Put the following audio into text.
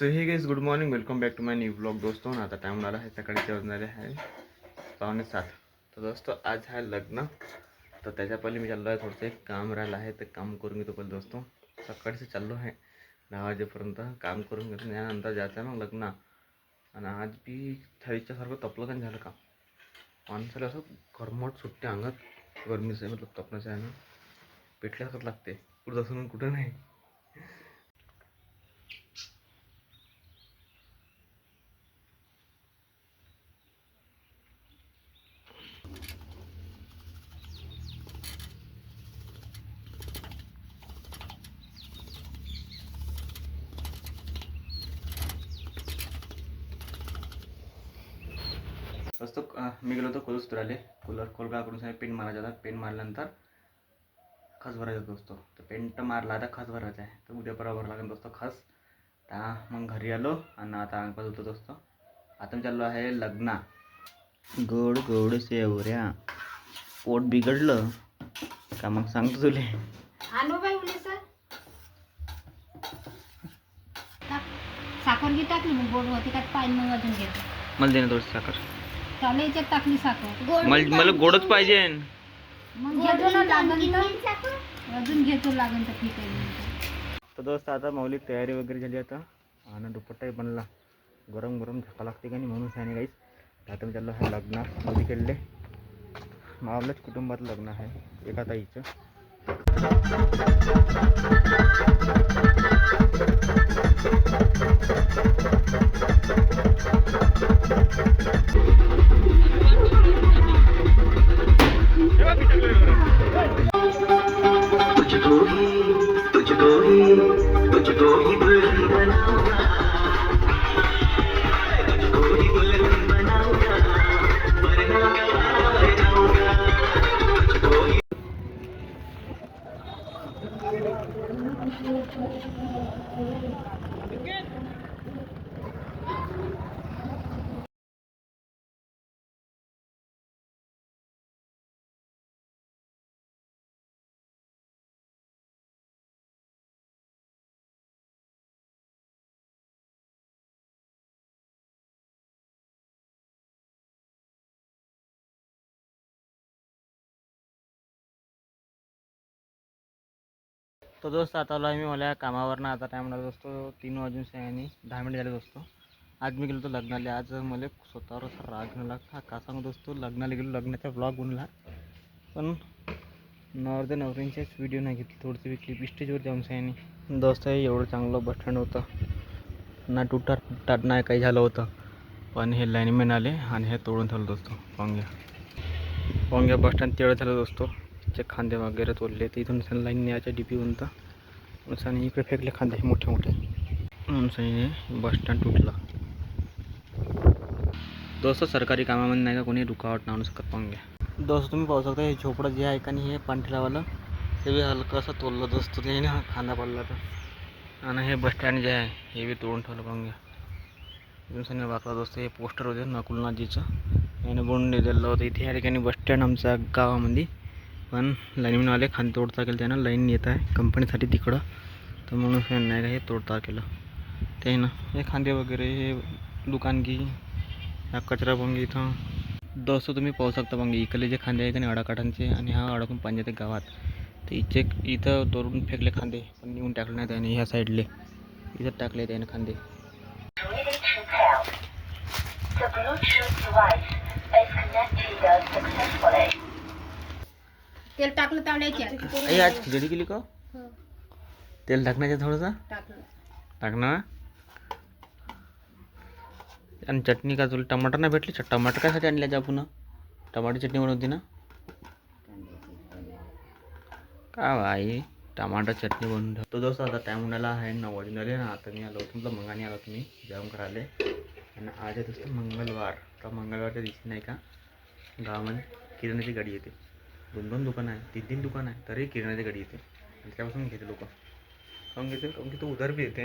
So hey guys good morning, welcome back to my new blog दोस्तों. आता time झाला आहे सकाळचे वाजणारे आहे 6:45. तर दोस्तों आज आहे लग्न. तर त्याच्या पहिले मी चाललो आहे, थोडंसं एक काम राहिलं आहे ते काम करून घेतो पहिले दोस्तों. सकाळचं चाललो आहे 10 वाजेपर्यंत काम करून घेतो, त्यानंतर जायचं आहे मग लग्न. आणि आज बी थाळीच्या सारखं तपलं का झालं का माणसाला असं गरमट सुट्टे अंगात गरमीचं आहे, मतलब तपण्याचं आहे ना, पेटल्यासारखं लागते कुठं असं कुठं नाही. दोस्तों मी गेलो होतो कोलुस्तुराले कोलगाकडून साहेब पेंट मारायचा होता. पेंट मारल्यानंतर खस भरायचा दोस्तों. तर पेंट मारला आता खस भरायचा आहे, तर उद्या परवा भरायला लागेल दोस्तों खस. त्या मग घरी आलो आणि आता अंकल होतो दोस्तों. आता मी चाललो आहे लग्ना. गोड गोड सेवऱ्या पोट बिघडलं का मग सांगतो तुले. साखर घे टाकली मग गोड होते का पाणी मग अजून घेतो. मला दे ना थोडीशी साखर. त्याला याच्यात टाकली साखर. मला गोडच पाहिजे. मग घेतो ना लागन तर अजून घेतो लागन तर ठीक आहे. तर दोस्त आता माऊली तयारी वगैरे झाली आता आणि दुपट्टाही बनला. गरम गरम झका लागते का नाही म्हणून सांगितलं गाईस. आता मी चाललो आहे लग्नात माऊलीकडले. आपल्याच कुटुंबात लग्न आहे एका ताईचं. तो दोस्त आता आलो आहे मी मला कामावरनं. आता टाईम लागला दोस्तो 3 वाजून 10 मिनिट झाले दोस्तो. आज मी गेलो होतो लग्नाला. आज मला स्वतःवर असा राग झाला का सांगू दोस्तो. लग्नाला गेलो, लग्नाचा ब्लॉग बनला पण नवरदेव नवरींचेच व्हिडिओ नाही घेतली. थोडीशी क्लिप स्टेजवर जाऊन सयानी दोस्त आहे. एवढं चांगलं बसस्टँड होतं ना, टुटाट नाही काही झालं होतं, पण हे लाईनमॅन आले आणि हे तोडून ठेवलं दोस्तो. पोंग्या बसस्टँड तेवढं झालं दोस्तो. चे खांदे वगैरे तोडले, तर इथून लाईन न्यायच्या डीपी बनतं. उसाने इकडे फेकले खांदे मोठे मोठे. उसाने बसस्टँड तुटला दोस्त. सरकारी कामामध्ये नाही का कोणी रुकावट नाही आणू शकत. पाहून घ्या दोस्त, तुम्ही पाहू शकता हे झोपडं जे आहे का नाही, हे पांढऱ्यावालं ते बी हलकं असं तोडलं दोस्त. ते ना खांदा पडला तर. आणि हे बसस्टँड जे आहे हे बी तोडून ठेवलं. पाहून घ्या दिवसाने वाकला दोस्त. हे पोस्टर होते नकुलनाथजीचं, याने बनवून दिलेलं होतं. इथे या ठिकाणी बसस्टँड आमच्या गावामध्ये, पण लाईनमॅनवाले खांदे तोडता केलं. त्यानं लाईन येत आहे कंपनीसाठी तिकडं, तर म्हणून नाही का हे तोडता केलं ते ना. हे खांदे वगैरे हे दुकान की ह्या कचरा पंगी इथं दोस्त तुम्ही पाहू शकता. पंगी इकडले जे खांदे आहे का नाही अडाकाठांचे, आणि हा अडकून पंचायत गावात, तर इथं तोडून फेकले खांदे, पण नेऊन टाकले नाही त्याने. ह्या साईडले इथं टाकले त्याने खांदे. तेल टाकलं तावड्याच्या. आज खिचडी केली का? तेल टाकण्याचं थोडंसं टाकणार. आणि चटणी का तुला टमाटर नाही भेटली? टमाटर कायसाठी आणल्याच्या पुन्हा? टमाटर चटणी बनवते ना का भाई? टमाटर चटणी बनवून ठेवतो दोस्त. आता टाईम उन्हाला आहे 9 वाजून आले ना. आता मी आलो होतो मंगाने आलो तुम्ही जेवण करायला. आणि आज आहे दोस्त मंगळवार. तर मंगळवारच्या दिवशी नाही का गावामध्ये किराण्याची गाडी येते. 2 दुकानं आहे, 3 दुकानं आहे, तरी किराण्याची गाडी येते. आणि त्यापासून घेते लोक. काऊन घेते? काऊन की तो उधार बी येते.